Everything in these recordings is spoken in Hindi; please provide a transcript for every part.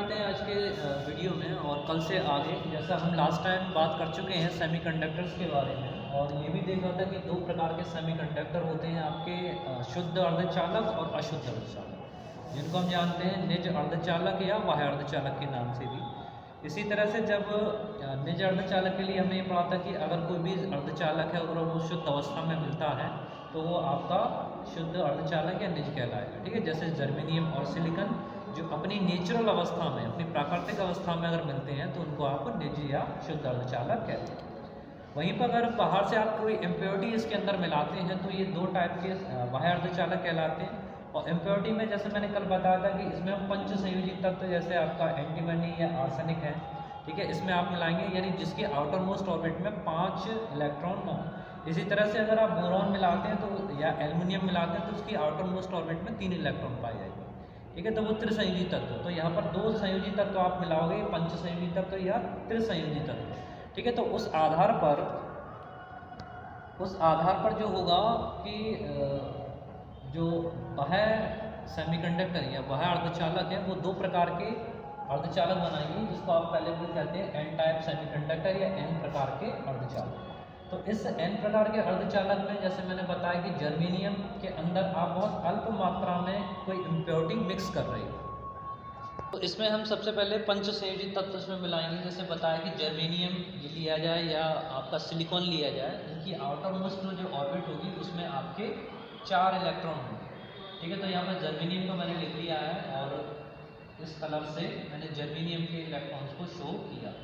करते हैं आज के वीडियो में और कल से आगे। जैसा हम लास्ट टाइम बात कर चुके हैं सेमीकंडक्टर्स के बारे में, और ये भी देखा था कि दो प्रकार के सेमीकंडक्टर होते हैं आपके, शुद्ध अर्धचालक और अशुद्ध अर्धचालक, जिनको हम जानते हैं निज अर्धचालक या बाह्य अर्धचालक के नाम से भी। इसी तरह से जब निज अर्धचालक के लिए हमने ये पढ़ा था कि अगर कोई भी अर्धचालक है अगर वो शुद्ध अवस्था में मिलता है तो वो आपका शुद्ध अर्धचालक या निज कहलाएगा। ठीक है, जैसे जर्मेनियम और सिलिकॉन जो अपनी नेचुरल अवस्था में, अपनी प्राकृतिक अवस्था में अगर मिलते हैं तो उनको आप निज या शुद्ध अर्धचालक कहते हैं। वहीं पर अगर बाहर से आप कोई इम्प्योरिटी इसके अंदर मिलाते हैं तो ये दो टाइप के बाह्य अर्धचालक कहलाते हैं। और इम्प्योरिटी में जैसे मैंने कल बताया था कि इसमें हम पंच संयोजी तत्व जैसे आपका एंटीमनी या आर्सेनिक है, ठीक है, इसमें आप मिलाएंगे, यानी जिसके आउटर मोस्ट ऑर्बिट में 5 इलेक्ट्रॉन हो। इसी तरह से अगर आप बोरॉन मिलाते हैं तो या एल्युमिनियम मिलाते हैं तो उसकी आउटर मोस्ट ऑर्बिट में 3 इलेक्ट्रॉन पाए जाएंगे। ठीक है, तो वो त्रिसंयोजी तत्व। तो यहाँ पर 2 संयोजी तत्व आप मिलाओगे, पंच संयोजी तत्व या त्रिसंयोजी तत्व। ठीक है, तो उस आधार पर जो होगा कि जो बाह्य सेमीकंडक्टर या बाह्य अर्धचालक है वो 2 प्रकार के अर्धचालक बनाएंगे, जिसको आप पहले भी कहते हैं एन टाइप सेमीकंडक्टर या एन प्रकार के अर्धचालक। तो इस एन प्रकार के अर्धचालक में जैसे मैंने बताया कि जर्मेनियम के अंदर आप बहुत अल्प मात्रा में कोई इम्प्योरिटी मिक्स कर रहे हो, तो इसमें हम सबसे पहले पंच संयोजी तत्व इसमें मिलाएंगे। जैसे बताया कि जर्मेनियम लिया जाए या आपका सिलिकॉन लिया जाए, इनकी आउटर मोस्ट जो ऑर्बिट होगी उसमें आपके 4 इलेक्ट्रॉन होंगे। ठीक है, तो यहाँ पर जर्मेनियम को मैंने लिख लिया है और इस कलर से मैंने जर्मेनियम के इलेक्ट्रॉन्स को शो किया।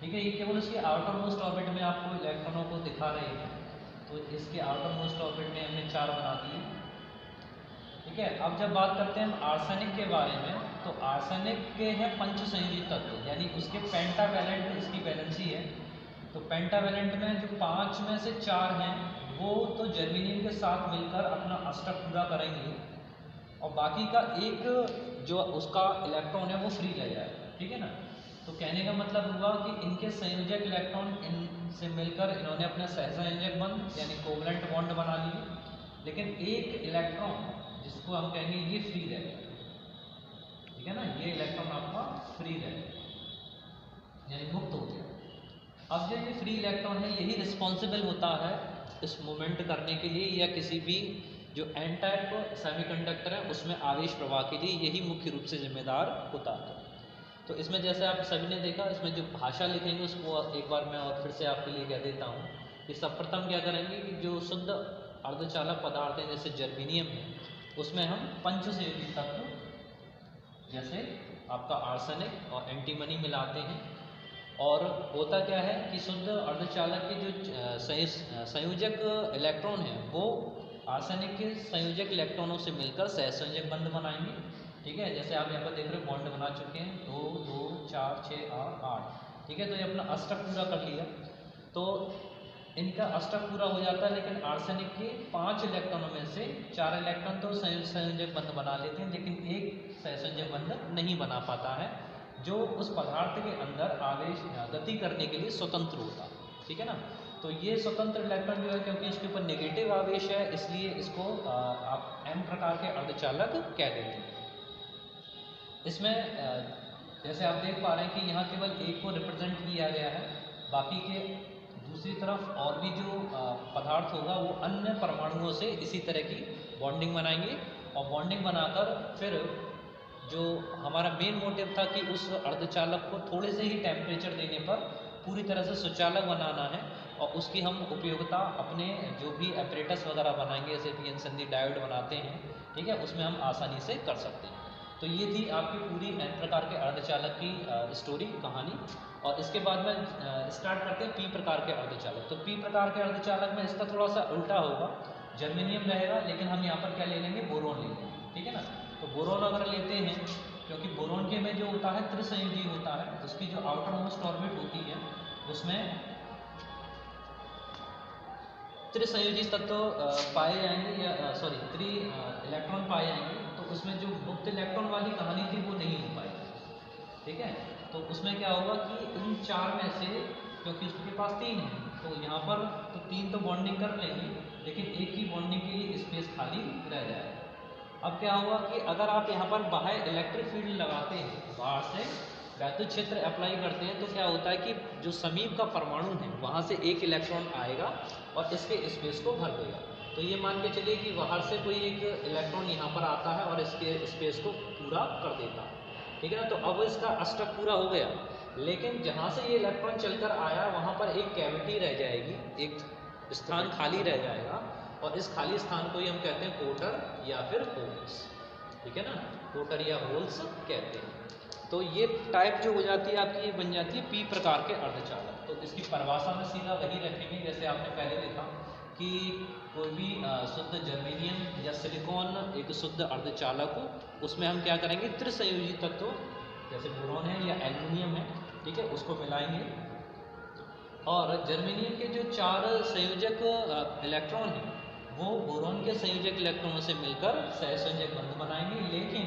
ठीक है, ये केवल इसके आउटर मोस्ट ऑर्बिट में आपको इलेक्ट्रॉनों को दिखा रहे हैं, तो इसके आउटर मोस्ट ऑर्बिट में हमने 4 बना दिए। ठीक है, अब जब बात करते हैं हम आर्सेनिक के बारे में, तो आर्सेनिक के हैं पंच संयोजी तत्व, यानी उसके पेंटावैलेंट इसकी वैलेंसी है। तो पेंटावैलेंट में जो 5 में से 4 हैं वो तो जर्मेनियम के साथ मिलकर अपना अष्टक पूरा करेंगे और बाकी का एक जो उसका इलेक्ट्रॉन है वो फ्री रह जाएगा। ठीक है ना, तो कहने का मतलब हुआ कि इनके संयोजक इलेक्ट्रॉन इनसे मिलकर इन्होंने अपना सहसंयोजक बंध यानी कोवलेंट बॉन्ड बना लिए, लेकिन एक इलेक्ट्रॉन जिसको हम कहेंगे ये फ्री रहेगा। ठीक है ना, ये इलेक्ट्रॉन आपका फ्री रहेगा यानी मुक्त हो गया। अब जो ये फ्री इलेक्ट्रॉन है यही रिस्पॉन्सिबल होता है इस मूवमेंट करने के लिए, या किसी भी जो एन टाइप सेमीकंडक्टर है उसमें आवेश प्रवाह के लिए यही मुख्य रूप से जिम्मेदार होता है। तो इसमें जैसे आप सभी ने देखा, इसमें जो भाषा लिखेंगे उसको एक बार मैं और फिर से आपके लिए कह देता हूँ कि सर्वप्रथम क्या करेंगे कि जो शुद्ध अर्धचालक पदार्थ हैं जैसे जर्मेनियम है उसमें हम पंच संयोजी तत्व जैसे आपका आर्सेनिक और एंटीमनी मिलाते हैं। और होता क्या है कि शुद्ध अर्धचालक के जो संयोजक इलेक्ट्रॉन हैं वो आर्सेनिक के संयोजक इलेक्ट्रॉनों से मिलकर सहसंयोजक बंध बनाएंगे। ठीक है, जैसे आप यहाँ पर देख रहे हो बॉन्ड बना चुके हैं 2 2 4 6 8 8। ठीक है, तो ये अपना अष्टक पूरा कर लिया, तो इनका अष्टक पूरा हो जाता है। लेकिन आर्सेनिक के 5 इलेक्ट्रॉनों में से 4 इलेक्ट्रॉन तो संयोजक बंध बना लेते हैं, लेकिन एक सहसंयोजक बंध नहीं बना पाता है जो उस पदार्थ के अंदर आवेश गति करने के लिए स्वतंत्र होता है। ठीक है ना, तो ये स्वतंत्र इलेक्ट्रॉन जो है क्योंकि इसके ऊपर नेगेटिव आवेश है इसलिए इसको आप एन प्रकार के अर्धचालक कह देते हैं। इसमें जैसे आप देख पा रहे हैं कि यहाँ केवल एक को रिप्रेजेंट किया गया है, बाकी के दूसरी तरफ और भी जो पदार्थ होगा वो अन्य परमाणुओं से इसी तरह की बॉन्डिंग बनाएंगे और बॉन्डिंग बनाकर फिर जो हमारा मेन मोटिव था कि उस अर्धचालक को थोड़े से ही टेम्परेचर देने पर पूरी तरह से सुचालक बनाना है और उसकी हम उपयोगिता अपने जो भी एपरेटस वगैरह बनाएंगे जैसे पीएन संधि डायोड बनाते हैं, ठीक है, उसमें हम आसानी से कर सकते हैं। तो ये थी आपकी पूरी एन प्रकार के अर्धचालक की स्टोरी कहानी। और इसके बाद में स्टार्ट करते हैं पी प्रकार के अर्धचालक। तो पी प्रकार के अर्धचालक में इसका थोड़ा सा उल्टा होगा, जर्मेनियम रहेगा लेकिन हम यहाँ पर क्या ले लेंगे, बोरोन ले लेंगे। ठीक है ना, तो बोरोन अगर लेते हैं क्योंकि बोरोन के में जो होता है त्रिसंयोजी होता है, उसकी जो आउटर मोस्ट ऑर्बिट होती है उसमें त्रिसंयोजी तत्व पाए जाएंगे या त्रि इलेक्ट्रॉन पाए जाएंगे, तो उसमें जो मुक्त इलेक्ट्रॉन वाली कहानी थी वो नहीं हो पाएगी। ठीक है, तो उसमें क्या होगा कि इन 4 में से क्योंकि उसके पास 3 है तो यहाँ पर तो 3 तो बॉन्डिंग कर लेंगे लेकिन एक की बॉन्डिंग के लिए स्पेस खाली रह जाएगा। अब क्या हुआ कि अगर आप यहाँ पर बाहर इलेक्ट्रिक फील्ड लगाते हैं, बाहर से वैद्युत क्षेत्र अप्लाई करते हैं, तो क्या होता है कि जो समीप का परमाणु है वहाँ से एक इलेक्ट्रॉन आएगा और इसके स्पेस को भर देगा। तो ये मान के चलिए कि बाहर से कोई एक इलेक्ट्रॉन यहाँ पर आता है और इसके स्पेस को पूरा कर देता है, ठीक है ना। तो अब इसका अष्टक पूरा हो गया, लेकिन जहाँ से ये इलेक्ट्रॉन चलकर आया वहाँ पर एक कैविटी रह जाएगी, एक स्थान खाली रह जाएगा, और इस खाली स्थान को ही हम कहते हैं कोटर या फिर होल्स, ठीक है ना, कोटर या होल्स कहते हैं। तो ये टाइप जो हो जाती है आपकी, ये बन जाती है पी प्रकार के अर्धचालक। तो इसकी परिभाषा में सीधा वही रखेंगे जैसे आपने पहले देखा कि कोई भी शुद्ध जर्मेनियम या सिलिकॉन एक शुद्ध अर्धचालक हो, उसमें हम क्या करेंगे, त्रिसंयोजी तत्व जैसे बोरॉन है या एल्युमिनियम है, ठीक है, उसको मिलाएंगे और जर्मेनियम के जो 4 संयोजक इलेक्ट्रॉन हैं वो बोरॉन के संयोजक इलेक्ट्रॉनों से मिलकर सहसंयोजक बंध बनाएंगे, लेकिन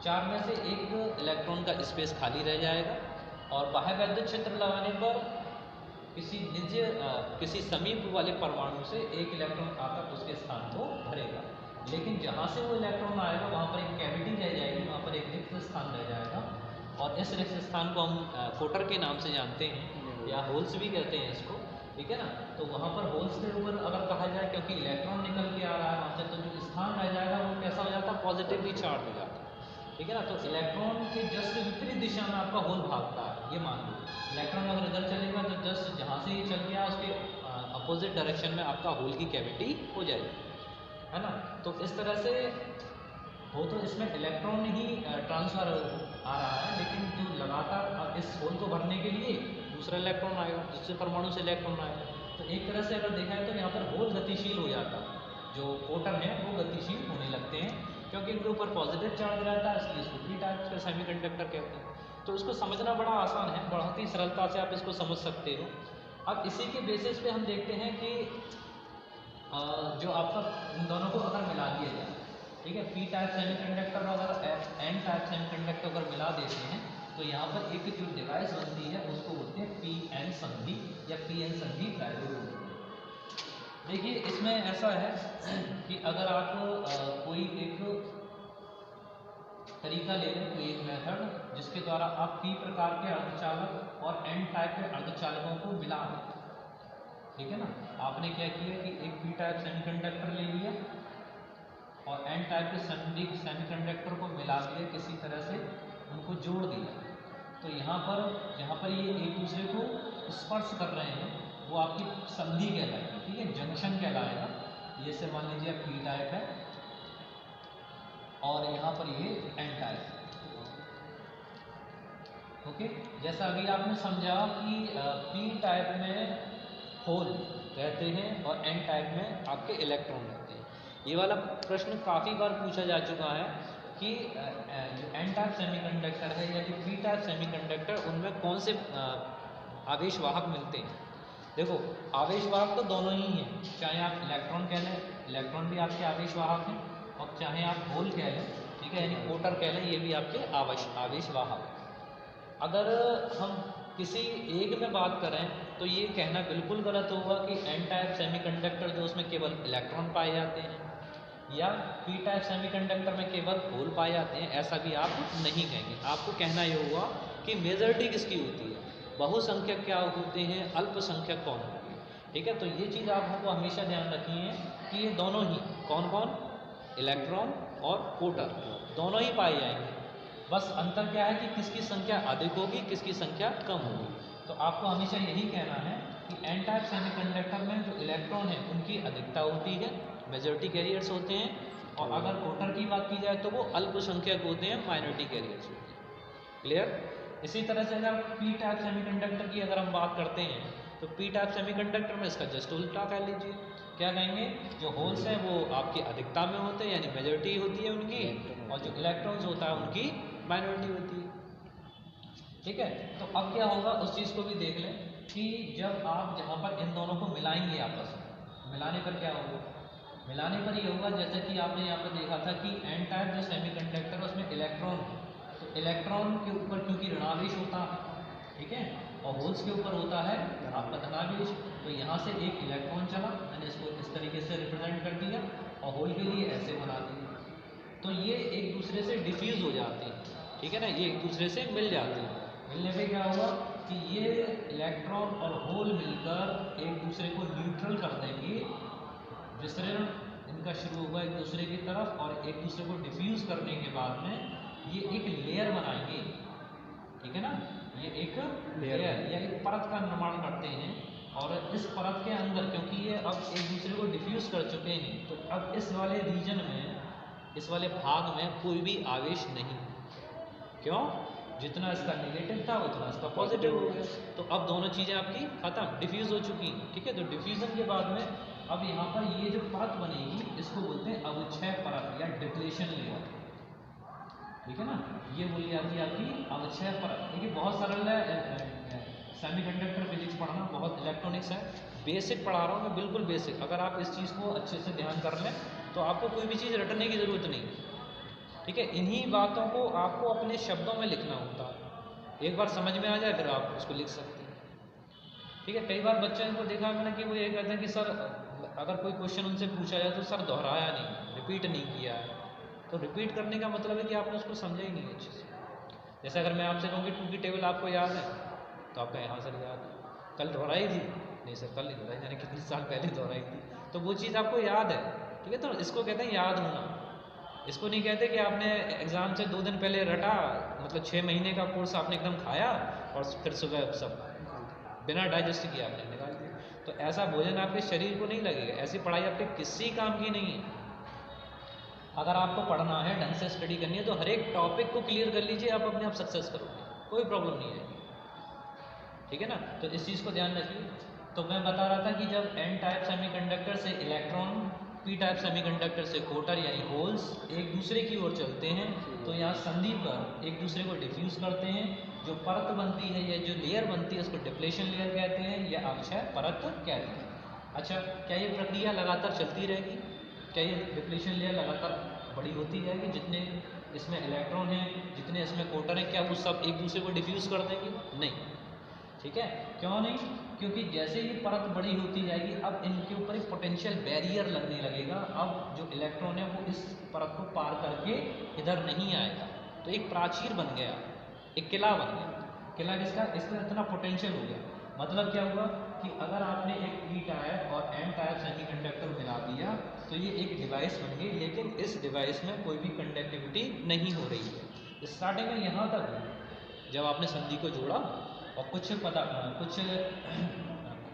4 में से एक इलेक्ट्रॉन का स्पेस खाली रह जाएगा और बाह्य वैद्युत क्षेत्र लगाने पर किसी समीप वाले परमाणु से एक इलेक्ट्रॉन आकर उसके स्थान को भरेगा, लेकिन जहाँ से वो इलेक्ट्रॉन आएगा वहाँ पर एक कैविटी रह जाएगी, वहाँ पर एक रिक्त स्थान रह जाएगा और इस रिक्त स्थान को हम कोटर के नाम से जानते हैं या होल्स भी कहते हैं इसको, ठीक है ना। तो वहाँ पर होल्स के ऊपर अगर कहा जाए, क्योंकि इलेक्ट्रॉन निकल के आ रहा है वहाँ से, तो जो स्थान रह जाएगा वो कैसा हो जाता है, पॉजिटिवली चार्ज हो जाता है, ठीक है ना। तो इलेक्ट्रॉन के जस्ट विपरीत दिशा में आपका होल भागता है, ये मान लो इलेक्ट्रॉन अगर इधर चलेगा तो जस्ट जहाँ से ये चल गया उसके अपोजिट डायरेक्शन में आपका होल की कैविटी हो जाएगी, है ना। तो इस तरह से हो तो इसमें इलेक्ट्रॉन ही ट्रांसफर आ रहा है, लेकिन जो लगातार अब इस होल को भरने के लिए दूसरा इलेक्ट्रॉन आएगा, दूसरे परमाणु से इलेक्ट्रॉन आएगा, तो एक तरह से अगर देखा है तो यहाँ पर होल गतिशील हो जाता है, जो कोटर है वो गतिशील होने लगते हैं क्योंकि इनके ऊपर पॉजिटिव चार्ज रहता है, इसलिए इसको पी टाइप का सेमीकंडक्टर कहते हैं। तो इसको समझना बड़ा आसान है, बहुत ही सरलता से आप इसको समझ सकते हो। अब इसी के बेसिस पे हम देखते हैं कि जो आपका इन दोनों को अगर मिला दिया जाए, ठीक है, पी टाइप सेमीकंडक्टर और अगर एन टाइप सेमीकंडक्टर अगर मिला देते हैं तो यहाँ पर एक जो डिवाइस बनती है उसको बोलते हैं पी एन संधि या पी एन संधि डायोड बोलते हैं। देखिए इसमें ऐसा है कि अगर आप कोई एक तरीका ले लें, कोई एक मेथड जिसके द्वारा आप पी प्रकार के अर्धचालक और एन टाइप के अर्धचालकों को मिला दें, ठीक है ना। आपने क्या किया कि एक पी टाइप सेमीकंडक्टर ले लिया और एन टाइप के सेमीकंडक्टर को मिला दिया, किसी तरह से उनको जोड़ दिया, तो यहाँ पर ये एक दूसरे को स्पर्श कर रहे हैं, वो आपकी संधि कहलाएगी, ठीक है, जंक्शन कहलाएगा। ये से मान लीजिए पी टाइप है और यहाँ पर ये एन टाइप है, ओके। जैसा अभी आपने समझा कि पी टाइप में होल रहते हैं और एन टाइप में आपके इलेक्ट्रॉन रहते हैं। ये वाला प्रश्न काफ़ी बार पूछा जा चुका है कि जो एन टाइप सेमीकंडक्टर है या जो पी टाइप सेमीकंडक्टर, उनमें कौन से आवेश वाहक मिलते हैं। देखो आवेश वाहक तो दोनों ही हैं, चाहे आप इलेक्ट्रॉन कह लें, इलेक्ट्रॉन भी आपके आवेश वाहक हैं, और चाहे आप होल कह लें, ठीक है, यानी कोटर कह लें, ये भी आपके आवेश वाहक हैं। अगर हम किसी एक में बात करें तो ये कहना बिल्कुल गलत होगा कि एन टाइप सेमीकंडक्टर जो उसमें केवल इलेक्ट्रॉन पाए जाते हैं या पी टाइप सेमीकंडक्टर में केवल होल पाए जाते हैं, ऐसा भी आप नहीं कहेंगे। आपको कहना ये होगा कि मेजॉरिटी किसकी होती है, बहुसंख्यक क्या होते हैं, अल्पसंख्यक कौन होती है, ठीक है। तो ये चीज़ आप हमको हमेशा ध्यान रखिए कि ये दोनों ही कौन कौन, इलेक्ट्रॉन और कोटर, दोनों ही पाए जाएंगे, बस अंतर क्या है कि किसकी संख्या अधिक होगी, किसकी संख्या कम होगी। तो आपको हमेशा यही कहना है कि एन टाइप सेमीकंडक्टर में जो इलेक्ट्रॉन है उनकी अधिकता होती है, मेजॉरिटी कैरियर्स होते हैं, और अगर कोटर की बात की जाए तो वो अल्पसंख्यक होते हैं, माइनॉरिटी कैरियर्स होते हैं। क्लियर। इसी तरह से अगर पी टाइप सेमीकंडक्टर की अगर हम बात करते हैं तो पी टाइप सेमीकंडक्टर में इसका जस्ट उल्टा कह लीजिए, क्या कहेंगे, जो होल्स हैं वो आपकी अधिकता में होते हैं यानी मेजॉरिटी होती है उनकी, और जो इलेक्ट्रॉन्स होता है उनकी माइनॉरिटी होती है, ठीक है। तो अब क्या होगा उस चीज़ को भी देख लें कि जब आप जहाँ पर इन दोनों को मिलाएंगे आपस में, मिलाने पर क्या होगा, मिलाने पर ये होगा जैसे कि आपने यहाँ पर देखा था कि एन टाइप जो सेमीकंडक्टर है उसमें इलेक्ट्रॉन है, तो इलेक्ट्रॉन के ऊपर क्योंकि ऋणावेश होता है, ठीक है, और होल्स के ऊपर होता है आपका धनावेश, तो यहाँ से एक इलेक्ट्रॉन चला, मैंने इसको इस तरीके से रिप्रेजेंट कर दिया और होल के लिए ऐसे बना दिया, तो ये एक दूसरे से डिफ्यूज़ हो जाते हैं, ठीक है ना, ये एक दूसरे से मिल जाते हैं। मिलने पे क्या हुआ कि ये इलेक्ट्रॉन और होल मिलकर एक दूसरे को न्यूट्रल कर देंगे, विसरण इनका शुरू होगा एक दूसरे की तरफ, और एक दूसरे को डिफ्यूज़ करने के बाद में ये एक लेयर बनाएंगे, ठीक है ना, ये एक लेयर या एक परत का निर्माण करते हैं। और इस परत के अंदर क्योंकि ये अब एक दूसरे को डिफ्यूज़ कर चुके हैं, तो अब इस वाले रीजन में, इस वाले भाग में कोई भी आवेश नहीं, क्यों, जितना इसका नेगेटिव था उतना इसका पॉजिटिव हो गया। तो अब दोनों चीज़ें आपकी खत्म, डिफ्यूज़ हो चुकी, ठीक है। तो डिफ्यूज़न के बाद में अब यहाँ पर ये जो परत बनेगी इसको बोलते हैं अवक्षय परत या डिप्लेशन लेयर, ठीक है ना, ये बोली जाती है आपकी अवक्षय परत। देखिए बहुत सरल है, सेमीकंडक्टर फिजिक्स पढ़ना बहुत, इलेक्ट्रॉनिक्स है, बेसिक पढ़ा रहा हूँ मैं, बिल्कुल बेसिक। अगर आप इस चीज़ को अच्छे से ध्यान कर लें तो आपको कोई भी चीज़ रटने की ज़रूरत नहीं, ठीक है। इन्हीं बातों को आपको अपने शब्दों में लिखना होता है, एक बार समझ में आ जाए फिर आप उसको लिख सकते हैं, ठीक है। कई बार बच्चों को देखा मैंने कि वो ये कहते हैं कि सर अगर कोई क्वेश्चन उनसे पूछा जाए तो सर दोहराया नहीं, रिपीट नहीं किया है। तो रिपीट करने का मतलब है कि आपने उसको समझा ही नहीं अच्छे से। जैसे अगर मैं आपसे कहूँ कि 2 की टेबल आपको याद है, तो आप कहें हाँ सर याद है। कल दोहराई थी? नहीं सर कल नहीं दोहराई, यानी कितने साल पहले दोहराई थी, तो वो चीज़ आपको याद है, ठीक है। तो इसको कहते हैं याद होना। इसको नहीं कहते कि आपने एग्ज़ाम से 2 दिन पहले रटा, मतलब 6 महीने का कोर्स आपने एकदम खाया और फिर सुबह सब बिना डाइजेस्ट किया आपने निकाल दिया। तो ऐसा भोजन आपके शरीर को नहीं लगेगा, ऐसी पढ़ाई आपके किसी काम की नहीं है। अगर आपको पढ़ना है, ढंग से स्टडी करनी है, तो हर एक टॉपिक को क्लियर कर लीजिए, आप अपने आप सक्सेस करोगे, कोई प्रॉब्लम नहीं आएगी, ठीक है ना। तो इस चीज़ को ध्यान रखिए। तो मैं बता रहा था कि जब एन टाइप सेमीकंडक्टर से इलेक्ट्रॉन, पी टाइप सेमीकंडक्टर से कोटर यानी होल्स एक दूसरे की ओर चलते हैं, तो यहाँ संधि पर एक दूसरे को डिफ्यूज़ करते हैं। जो परत बनती है या जो लेयर बनती है उसको डिप्लेशन लेयर कहते हैं या अवक्षय परत कहते हैं। अच्छा, क्या ये प्रक्रिया लगातार चलती रहेगी? क्या ये डिप्लेशन लेयर लगातार बड़ी होती जाएगी? जितने इसमें इलेक्ट्रॉन हैं, जितने इसमें कोटर हैं, क्या वो सब एक दूसरे को डिफ्यूज़ कर देंगे? नहीं, ठीक है। क्यों नहीं? क्योंकि जैसे ही परत बड़ी होती जाएगी अब इनके ऊपर एक पोटेंशियल बैरियर लगने लगेगा। अब जो इलेक्ट्रॉन है वो इस परत को पार करके इधर नहीं आएगा, तो एक प्राचीर बन गया, एक किला बन गया। किला किसका? इसमें इतना पोटेंशियल हो गया। मतलब क्या हुआ कि अगर आपने एक पी टाइप और एन टाइप सेमीकंडक्टर मिला दिया तो ये एक डिवाइस बन गई, लेकिन इस डिवाइस में कोई भी कंडक्टिविटी नहीं हो रही है। स्टार्टिंग में यहाँ तक जब आपने संधि को जोड़ा और कुछ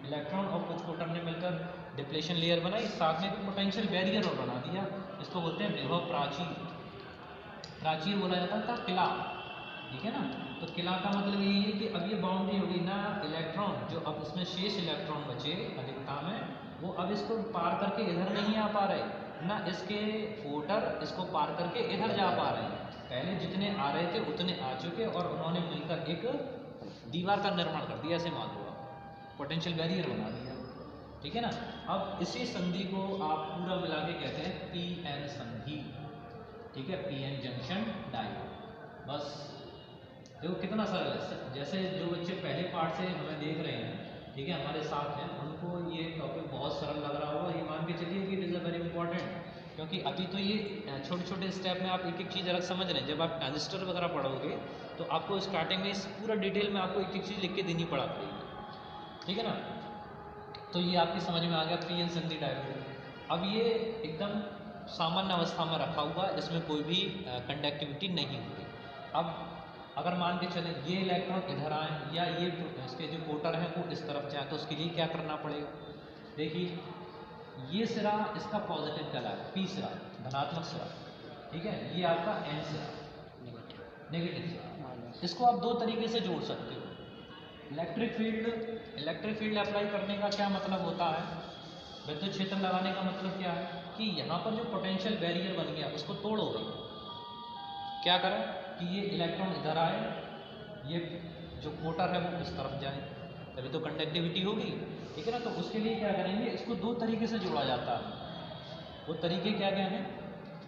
इलेक्ट्रॉन और कुछ कोटर ने मिलकर डिप्लेशन लेयर बनाई, साथ में भी पोटेंशियल बैरियर और बना दिया। इसको बोलते हैं विभव प्राचीर। प्राचीर बोला जाता था किला, ठीक है ना। तो किला का मतलब यही है कि अब ये बाउंड्री होगी ना, इलेक्ट्रॉन जो अब इसमें शेष इलेक्ट्रॉन बचे अधिकता में, वो अब इसको पार करके इधर नहीं आ पा रहे, ना इसके कोटर इसको पार करके इधर जा पा रहे हैं। पहले जितने आ रहे थे उतने आ चुके और उन्होंने मिलकर एक दीवार का निर्माण कर दिया, ऐसे मान लो आप, पोटेंशियल बैरियर बना दिया, ठीक है ना। अब इसी संधि को आप पूरा मिला के कहते हैं पी एन संधि, ठीक है, पी एन जंक्शन डायोड। बस देखो कितना सरल है। जैसे जो बच्चे पहले पार्ट से हमें देख रहे हैं, ठीक है, हमारे साथ हैं, उनको ये टॉपिक बहुत सरल लग रहा होगा। ये मान के चलिए कि it is a very important, क्योंकि अभी तो ये छोटे छोटे स्टेप में आप एक एक चीज़ अलग समझ रहे हैं। जब आप ट्रांजिस्टर वगैरह पढ़ोगे तो आपको स्टार्टिंग में इस पूरा डिटेल में आपको एक एक चीज़ लिख के देनी पड़ा पड़ेगी, ठीक है ना। तो ये आपकी समझ में आ गया पी एन संधि डायोड। अब ये एकदम सामान्य अवस्था में रखा हुआ, इसमें कोई भी कंडक्टिविटी नहीं होगी। अब अगर मान के चले ये इलेक्ट्रॉन इधर आए या ये इसके जो कोटर हैं वो इस तरफ जाए, तो उसके लिए क्या करना पड़ेगा? देखिए ये सिरा इसका पॉजिटिव कहलाएगा, पी सिरा धनात्मक सिरा, ठीक है। ये आपका एन सिरा नेगेटिव सिरा। इसको आप दो तरीके से जोड़ सकते हो। इलेक्ट्रिक फील्ड अप्लाई करने का क्या मतलब होता है? विद्युत क्षेत्र लगाने का मतलब क्या है कि यहाँ पर जो पोटेंशियल बैरियर बन गया उसको तोड़ोगे। क्या करें कि ये इलेक्ट्रॉन इधर आए, ये जो कोटर है वो इस तरफ जाए, तभी तो कंडक्टिविटी होगी, ठीक है ना। तो उसके लिए क्या करेंगे, इसको दो तरीके से जोड़ा जाता है। वो तरीके क्या क्या हैं?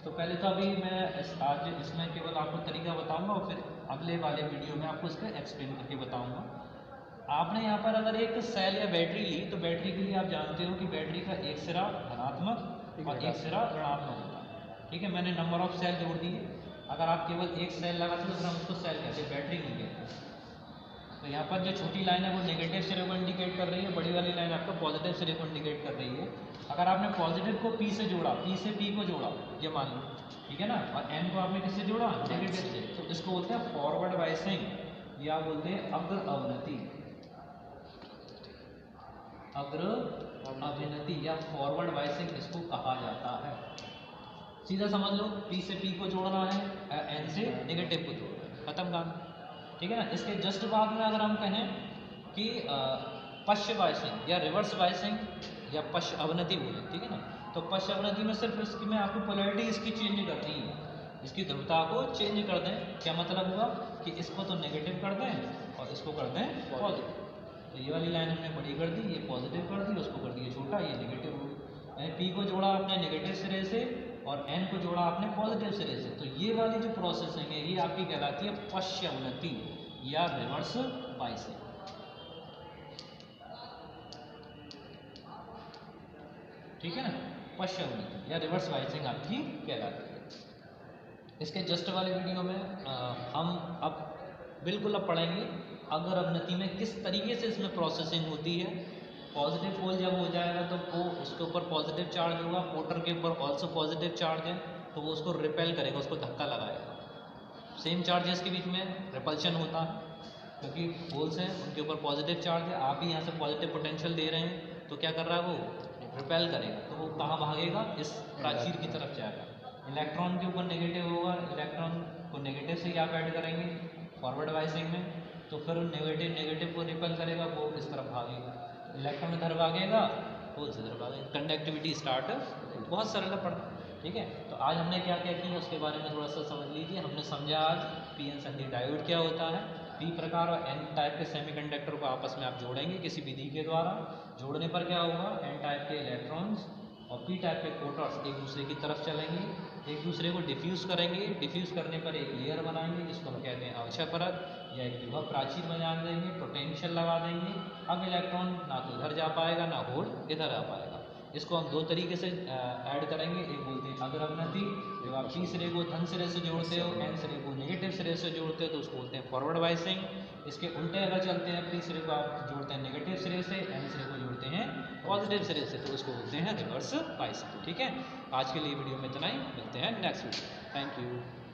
तो पहले तो अभी मैं आज इसमें केवल आपको तरीका बताऊंगा और फिर अगले वाले वीडियो में आपको इसका एक्सप्लेन करके बताऊंगा। आपने यहाँ पर अगर एक सेल या बैटरी ली तो बैटरी के लिए आप जानते हो कि बैटरी का एक सिरा धनात्मक और एक सिरा ऋणात्मक होता है, ठीक है, मैंने नंबर ऑफ सेल जोड़ दिए। अगर आप केवल एक सेल लगाते तो फिर हम उसको सेल कहते हैं, बैटरी नहीं कहते। तो यहाँ पर जो छोटी लाइन है वो नेगेटिव सिरे को इंडिकेट कर रही है, बड़ी वाली लाइन आपका पॉजिटिव सिरे को इंडिकेट कर रही है। अगर आपने पॉजिटिव को पी से जोड़ा, पी से पी को जोड़ा, ये मान लो, ठीक है ना, और एन को आपने किससे जोड़ा, नेगेटिव से, तो इसको बोलते हैं फॉरवर्ड बायसिंग या बोलते हैं अग्र अवनति, अग्र अवनति या फॉरवर्ड बायसिंग इसको कहा जाता है। सीधा समझ लो, पी से पी को जोड़ना है, एन से नेगेटिव को जोड़ना है, खत्म काम, ठीक है ना। इसके जस्ट बाद में अगर हम कहें कि पश्च बायसिंग या रिवर्स बायसिंग या पश्च अवनति बोले, ठीक है ना, तो पश्च अवनति में सिर्फ इसकी में आपको पोलैरिटी इसकी चेंज करनी है, इसकी ध्रुवता को चेंज कर दें। क्या मतलब हुआ कि इसको तो नेगेटिव कर दें और इसको कर दें पॉजिटिव। तो ये वाली लाइन हमने बड़ी कर दी, ये पॉजिटिव कर दी, उसको कर दिया छोटा, ये नेगेटिव हो गई। पी को जोड़ा आपने नेगेटिव सिरे से और एन को जोड़ा आपने पॉजिटिव सिरे से, तो ये वाली जो प्रोसेसिंग है ये आपकी कहलाती है पश्च अवनति या रिवर्स बायसिंग। ठीक है ना, पश्च अवनति या रिवर्स बायसिंग आपकी कहलाती है। इसके जस्ट वाले वीडियो में हम अब बिल्कुल अब पढ़ेंगे अगर अवनति में किस तरीके से इसमें प्रोसेसिंग होती है। पॉजिटिव पोल जब हो जाएगा तो वो उसके ऊपर पॉजिटिव चार्ज होगा, पोटर के ऊपर ऑल्सो पॉजिटिव चार्ज है, तो वो उसको रिपेल करेगा, उसको धक्का लगाएगा। सेम चार्जेस के बीच में रिपल्शन होता है क्योंकि पोल्स हैं उनके ऊपर पॉजिटिव चार्ज है, आप ही यहाँ से पॉजिटिव पोटेंशियल दे रहे हैं, तो क्या कर रहा है वो रिपेल करेगा, तो वो कहाँ भागेगा, इस प्राचीर की तरफ जाएगा। इलेक्ट्रॉन के ऊपर नेगेटिव होगा, इलेक्ट्रॉन को नेगेटिव से आप ऐड करेंगे फॉरवर्ड बायसिंग में, तो फिर नेगेटिव को रिपेल करेगा, वो इस तरफ भागेगा, इलेक्ट्रॉन इधर भागेगा, होल्स इधर भागेगा, कंडक्टिविटी स्टार्ट। बहुत सरल पड़ा, ठीक है। तो आज हमने क्या क्या किया उसके बारे में थोड़ा सा समझ लीजिए। हमने समझा आज पीएन संधि डायोड क्या होता है, पी प्रकार और एन टाइप के सेमीकंडक्टर को आपस में आप जोड़ेंगे किसी विधि के द्वारा, जोड़ने पर क्या होगा, एन टाइप के इलेक्ट्रॉन्स और पी टाइप के प्रोटॉन्स एक दूसरे की तरफ चलेंगे, एक दूसरे को डिफ्यूज़ करेंगे, डिफ्यूज़ करने पर एक लेयर बनाएंगे जिसको हम कहते हैं अवक्षय परत या एक विभव प्राचीर बना देंगे, पोटेंशियल लगा देंगे। अब इलेक्ट्रॉन ना तो इधर जा पाएगा ना होल इधर आ पाएगा। इसको हम दो तरीके से ऐड करेंगे, एक बोलते हैं अग्र अवनति, जब आप पी सिरे को धन सिरे से जोड़ते हो, एन सिरे को नेगेटिव सिरे से जोड़ते हो तो उसको बोलते हैं फॉरवर्ड बायसिंग। इसके उल्टे अगर चलते हैं, पी सिरे को आप जोड़ते हैं नेगेटिव सिरे से, एन सिरे को जोड़ते हैं पॉजिटिव सिरे से, तो उसको बोलते हैं रिवर्स बायसिंग। ठीक है, आज के लिए वीडियो में इतना ही, मिलते हैं नेक्स्ट वीडियो। Thank you.